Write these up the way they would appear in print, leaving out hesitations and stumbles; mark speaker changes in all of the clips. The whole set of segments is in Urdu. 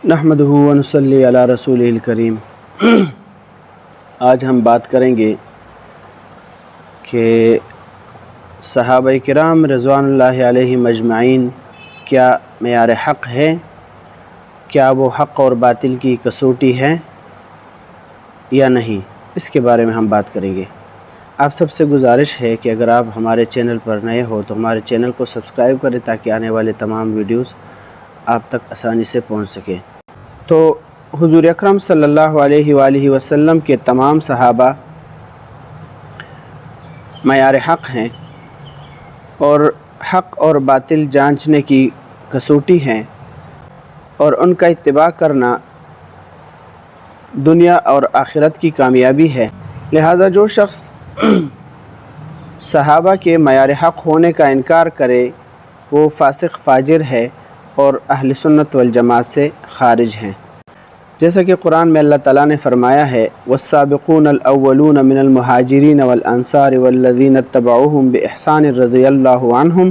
Speaker 1: نحمدہ و نصلی علی رسولہ الکریم۔ آج ہم بات کریں گے کہ صحابہ کرام رضوان اللہ علیہم اجمعین کیا معیار حق ہے، کیا وہ حق اور باطل کی کسوٹی ہے یا نہیں، اس کے بارے میں ہم بات کریں گے۔ آپ سب سے گزارش ہے کہ اگر آپ ہمارے چینل پر نئے ہو تو ہمارے چینل کو سبسکرائب کریں تاکہ آنے والے تمام ویڈیوز آپ تک آسانی سے پہنچ سکیں۔ تو حضور اکرم صلی اللہ علیہ وآلہ وسلم کے تمام صحابہ معیار حق ہیں اور حق اور باطل جانچنے کی کسوٹی ہیں، اور ان کا اتباع کرنا دنیا اور آخرت کی کامیابی ہے۔ لہٰذا جو شخص صحابہ کے معیار حق ہونے کا انکار کرے وہ فاسق فاجر ہے اور اہل سنت والجماعت سے خارج ہیں۔ جیسا کہ قرآن میں اللہ تعالیٰ نے فرمایا ہے والسابقون الاولون من المہاجرین والانصار والذین اتبعوہم بإحسان رضی اللہ عنہم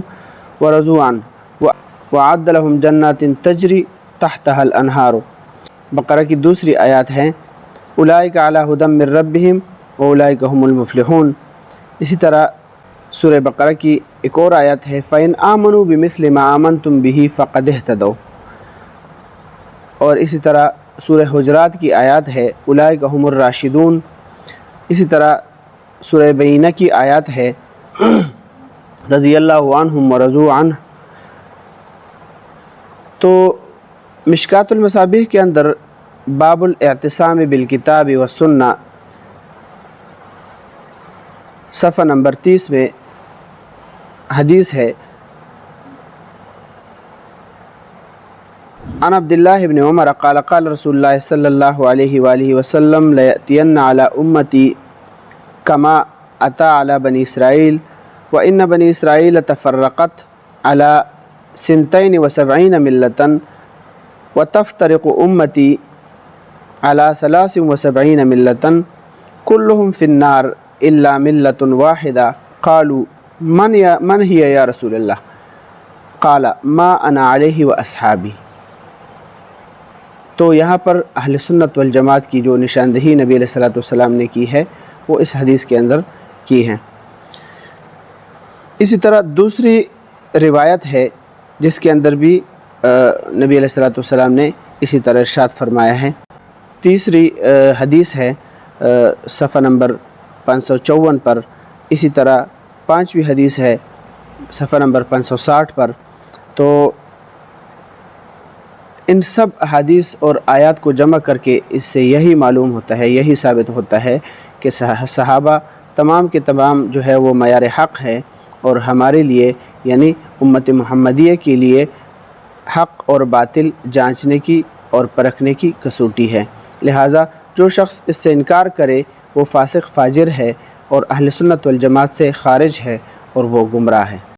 Speaker 1: ورضوا عنہ وأعد لهم جنات تجری تحتها الانہار۔ بقرہ کی دوسری آیات ہے اولئک علی ھدی من ربہم واولئک ھم المفلحون۔ اسی طرح سورہ بقرہ کی ایک اور آیت ہے فإن آمنوا بمثل ما آمنتم به فقد اہتدوا، اور اسی طرح سورہ حجرات کی آیات ہے اولئک ھم الراشدون۔ اسی طرح سورہ بینہ کی آیات ہے رضی اللہ عنہم ورضوا عنہ۔ تو مشکوٰۃ المصابیح کے اندر باب الاعتصام بالکتاب والسنہ صفحہ نمبر 30 میں حدیث ہے عن عبداللہ بن عمر قال قال رسول اللہ صلی اللہ علیہ وآلہ وسلم لیأتین علی امتی کما اتا علی بنی اسرائیل وان بنی اسرائیل تفرقت علی 72 ملة وتفترق امتی علی 73 ملة كلهم في النار الا ملة واحدة قالوا من هي یا رسول اللہ قال ما انا علیہ واصحابی۔ تو یہاں پر اہل سنت والجماعت کی جو نشاندہی نبی علیہ الصلوۃ والسلام نے کی ہے وہ اس حدیث کے اندر کی ہے۔ اسی طرح دوسری روایت ہے جس کے اندر بھی نبی علیہ الصلوۃ والسلام نے اسی طرح ارشاد فرمایا ہے۔ تیسری حدیث ہے صفحہ نمبر 554 پر۔ اسی طرح پانچویں حدیث ہے صفحہ نمبر 560 پر۔ تو ان سب احادیث اور آیات کو جمع کر کے اس سے یہی معلوم ہوتا ہے، یہی ثابت ہوتا ہے کہ صحابہ تمام کے تمام جو ہے وہ معیار حق ہے، اور ہمارے لیے یعنی امت محمدیہ کے لیے حق اور باطل جانچنے کی اور پرکھنے کی کسوٹی ہے۔ لہٰذا جو شخص اس سے انکار کرے وہ فاسق فاجر ہے اور اہل سنت والجماعت سے خارج ہے اور وہ گمراہ ہے۔